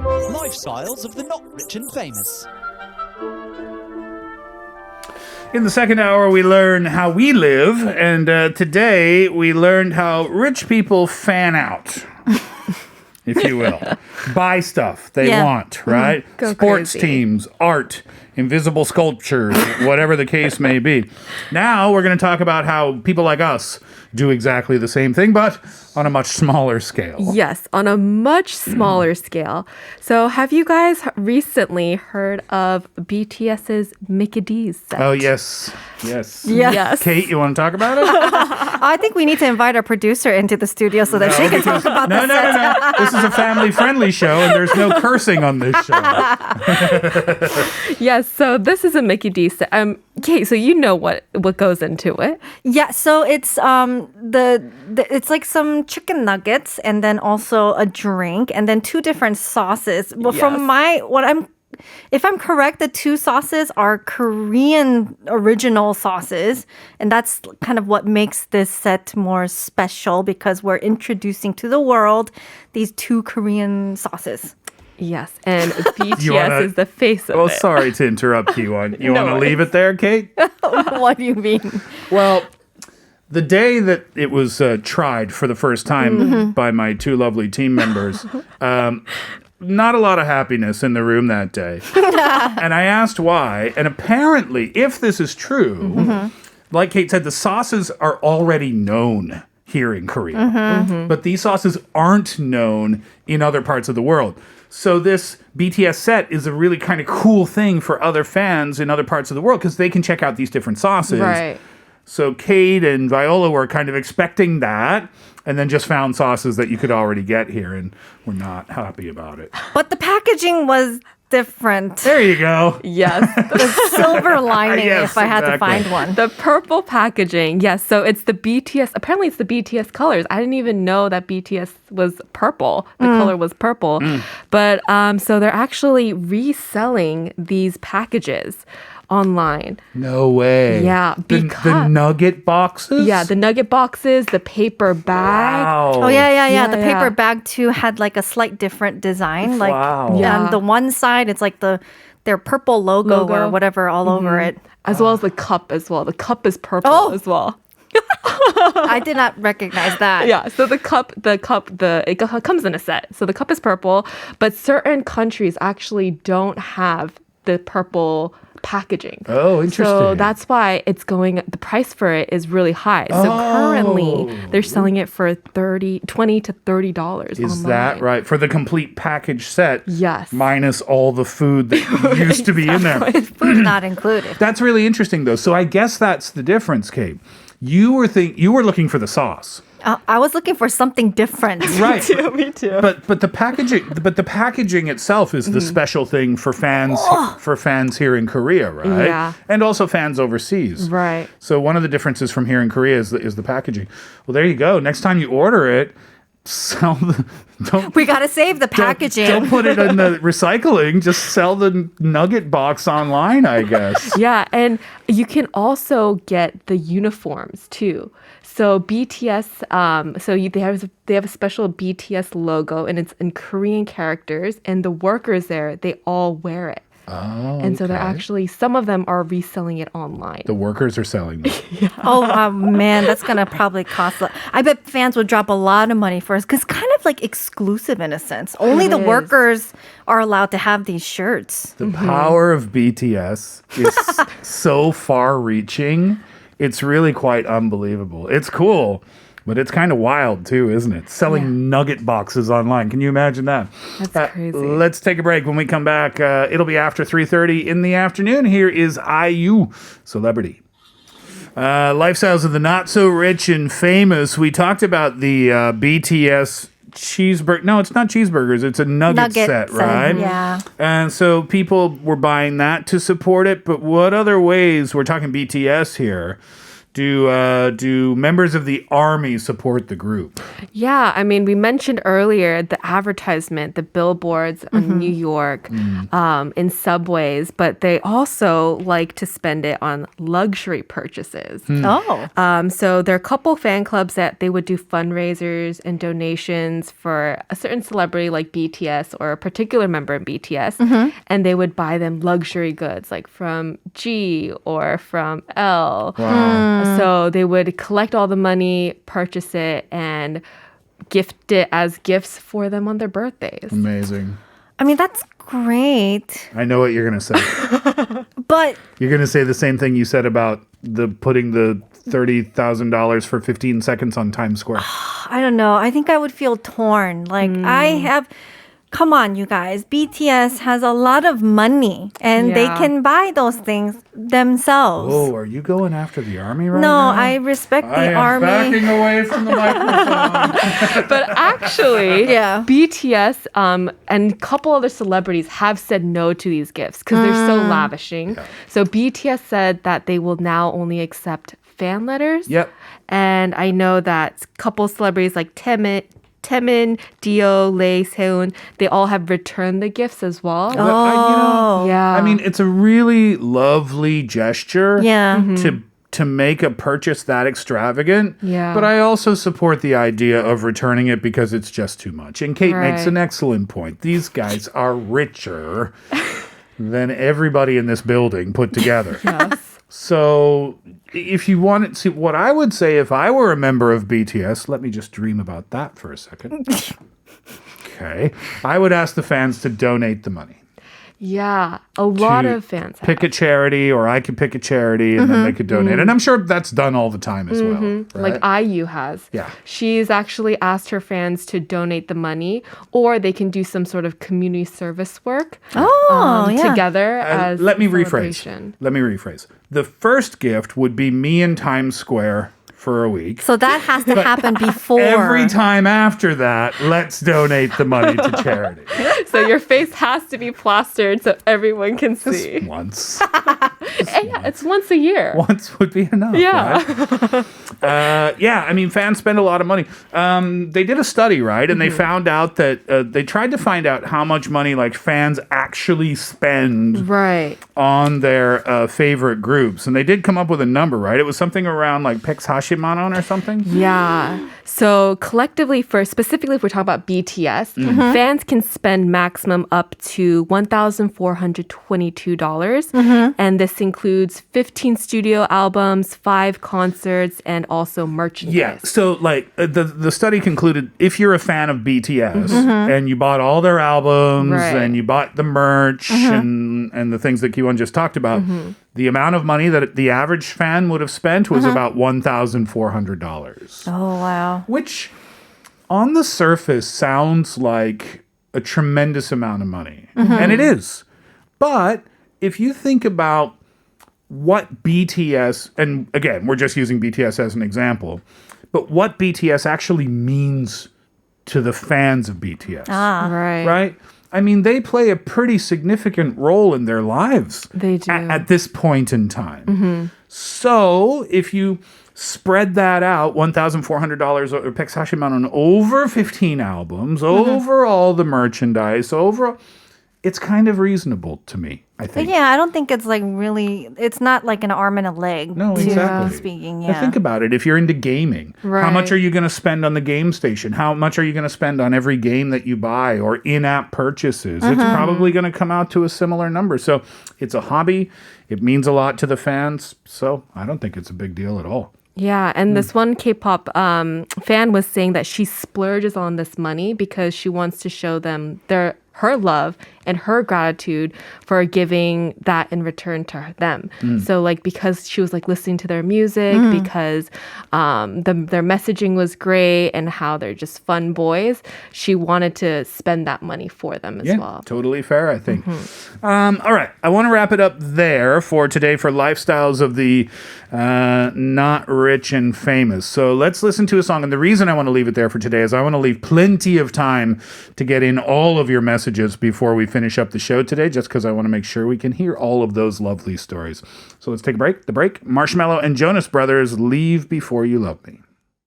Lifestyles of the not rich and famous. In the second hour, we learn how we live, and today we learned how rich people fan out, if you will. Buy stuff they want, right? Go Sports crazy. teams, art, invisible sculptures, whatever the case may be. Now we're going to talk about how people like us do exactly the same thing, but on a much smaller scale. Yes, on a much smaller scale. So have you guys recently heard of BTS's Mickey D's set? Oh, yes. Yes. Yes. Kate, you want to talk about it? I think we need to invite our producer into the studio so that she can talk about No. This is a family-friendly show, and there's no cursing on this show. Yes, so this is a Mickey D set. Kate, so you know what goes into it. Yeah, so it's it's like some chicken nuggets and then also a drink and then two different sauces. Well, if I'm correct, the two sauces are Korean original sauces, and that's kind of what makes this set more special because we're introducing to the world these two Korean sauces. Yes, and BTS is the face of Oh, it. sorry to interrupt, Kiwon. You No want to worries. leave it there, Kate? What do you mean? Well, the day that it was tried for the first time by my two lovely team members, not a lot of happiness in the room that day. And I asked why. And apparently, if this is true, like Kate said, the sauces are already known here in Korea. But these sauces aren't known in other parts of the world. So this BTS set is a really kind of cool thing for other fans in other parts of the world because they can check out these different sauces. Right. So Kate and Viola were kind of expecting that and then just found sauces that you could already get here and were not happy about it. But the packaging was different. There you go. Yes. The silver lining, Yes, if I had to exactly. find one. The purple packaging, yes. So it's the BTS. Apparently, it's the BTS colors. I didn't even know that BTS was purple. The color was purple. But so they're actually reselling these packages online. No way. Yeah, The because- nugget boxes? Yeah, the nugget boxes, the paper bag. Wow. Oh, yeah. The Yeah, paper yeah. bag, too, had like a slight different design. Like, Wow. Yeah. the one side, it's like their purple logo or whatever all over it. As well as the cup as well. The cup is purple Oh. as well. I did not recognize that. Yeah, so it comes in a set. So the cup is purple, but certain countries actually don't have the purple packaging. Oh, interesting. So that's why the price for it is really high. So currently they're selling it for $20 to $30 Is online. that right? For the complete package set? Yes. Minus all the food that used to be in there. Food not included. That's really interesting, though. So I guess that's the difference, Kate. You were looking for the sauce. I was looking for something different. Right. Me too. But the packaging itself is the special thing for fans here in Korea, right? Yeah. And also fans overseas. Right. So one of the differences from here in Korea is the packaging. Well, there you go. Next time you order it, We got to save the packaging. Don't put it in the recycling. Just sell the nugget box online, I guess. Yeah, and you can also get the uniforms too. So BTS, they have a special BTS logo, and it's in Korean characters, and the workers there, they all wear it. Oh, And so they're okay. actually, some of them are reselling it online. The workers are selling them. Oh, man, that's going to probably cost. I bet fans would drop a lot of money for us because kind of like exclusive in a sense. Only the is. workers are allowed to have these shirts. The power of BTS is so far-reaching. It's really quite unbelievable. It's cool, but it's kind of wild too, isn't it? Selling nugget boxes online. Can you imagine that? That's crazy. Let's take a break. When we come back, it'll be after 3:30 in the afternoon. Here is IU, Celebrity. Lifestyles of the not so rich and famous. We talked about the BTS cheeseburger. No, it's not cheeseburgers. It's a nugget set, right? Yeah. And so people were buying that to support it. But what other ways, we're talking BTS here, Do members of the army support the group? Yeah, I mean, we mentioned earlier the advertisement, the billboards in New York, in subways, but they also like to spend it on luxury purchases. Oh. So there are a couple fan clubs that they would do fundraisers and donations for a certain celebrity like BTS or a particular member in BTS, and they would buy them luxury goods like from G or from L. Wow. So they would collect all the money, purchase it, and gift it as gifts for them on their birthdays. Amazing. I mean, that's great. I know what you're going to say. But You're going to say the same thing you said about putting the $30,000 for 15 seconds on Times Square. I don't know. I think I would feel torn. Like, come on, you guys. BTS has a lot of money and they Yeah. can buy those things themselves. Oh, are you going after the army right No, now? I respect I the am army. backing away from the microphone. But actually, Yeah. BTS and a couple other celebrities have said no to these gifts because they're so lavishing. So BTS said that they will now only accept fan letters. Yep. And I know that a couple celebrities like Taemin, Dio, Lee, Seun, they all have returned the gifts as well. Oh. Yeah. I mean, it's a really lovely gesture Yeah. to make a purchase that extravagant. Yeah. But I also support the idea of returning it because it's just too much. And Kate makes Right. an excellent point. These guys are richer than everybody in this building put together. Yes. So if you want to see what I would say if I were a member of BTS, let me just dream about that for a second. Okay. I would ask the fans to donate the money. Yeah. A lot To of fans have. pick a charity, or I could pick a charity and then they could donate. And I'm sure that's done all the time as well. Right? Like IU has. Yeah. She's actually asked her fans to donate the money, or they can do some sort of community service work Oh, yeah. together as Let me a rephrase. celebration. Let me rephrase. The first gift would be me in Times Square for a week. So that has to happen before. Every time after that, let's donate the money to charity. So your face has to be plastered so everyone can see. Once. And yeah, it's once a year. Once would be enough. Yeah. Right? Yeah, I mean, fans spend a lot of money. They did a study, right? And they found out that they tried to find out how much money like fans actually spend Right. on their favorite groups. And they did come up with a number, right? It was something around like 140만 원 or something. Yeah. So collectively, specifically if we're talking about BTS, fans can spend maximum up to $1,422. And this includes 15 studio albums, 5 concerts, and also merchandise. Yeah, so like the study concluded if you're a fan of BTS and you bought all their albums Right. and you bought the merch and the things that Kiwon just talked about, the amount of money that the average fan would have spent was about $1,400. Oh, wow. Which on the surface sounds like a tremendous amount of money. And it is. But if you think about what BTS, and again, we're just using BTS as an example, but what BTS actually means to the fans of BTS, Right. right? I mean, they play a pretty significant role in their lives. They do. At this point in time. So if you spread that out, $1,400 or 140만 원 over 15 albums, over all the merchandise, over, it's kind of reasonable to me, I But think. yeah, I don't think it's like really, it's not like an arm and a leg. No, to exactly. speaking, Now yeah. think about it. If you're into gaming, how Right. much are you going to spend on the game station? How much are you going to spend on every game that you buy or in-app purchases? It's probably going to come out to a similar number. So it's a hobby. It means a lot to the fans. So I don't think it's a big deal at all. Yeah, and this one K-pop fan was saying that she splurges on this money because she wants to show them her love and her gratitude for giving that in return to them. So like because she was like listening to their music, because their messaging was great and how they're just fun boys, she wanted to spend that money for them as well. Totally fair, I think. All right, I want to wrap it up there for today for Lifestyles of the Not Rich and Famous. So let's listen to a song. And the reason I want to leave it there for today is I want to leave plenty of time to get in all of your messages before we finish up the show today just because I want to make sure we can hear all of those lovely stories. So let's take a break. The break, Marshmello and Jonas Brothers, Leave Before You Love Me.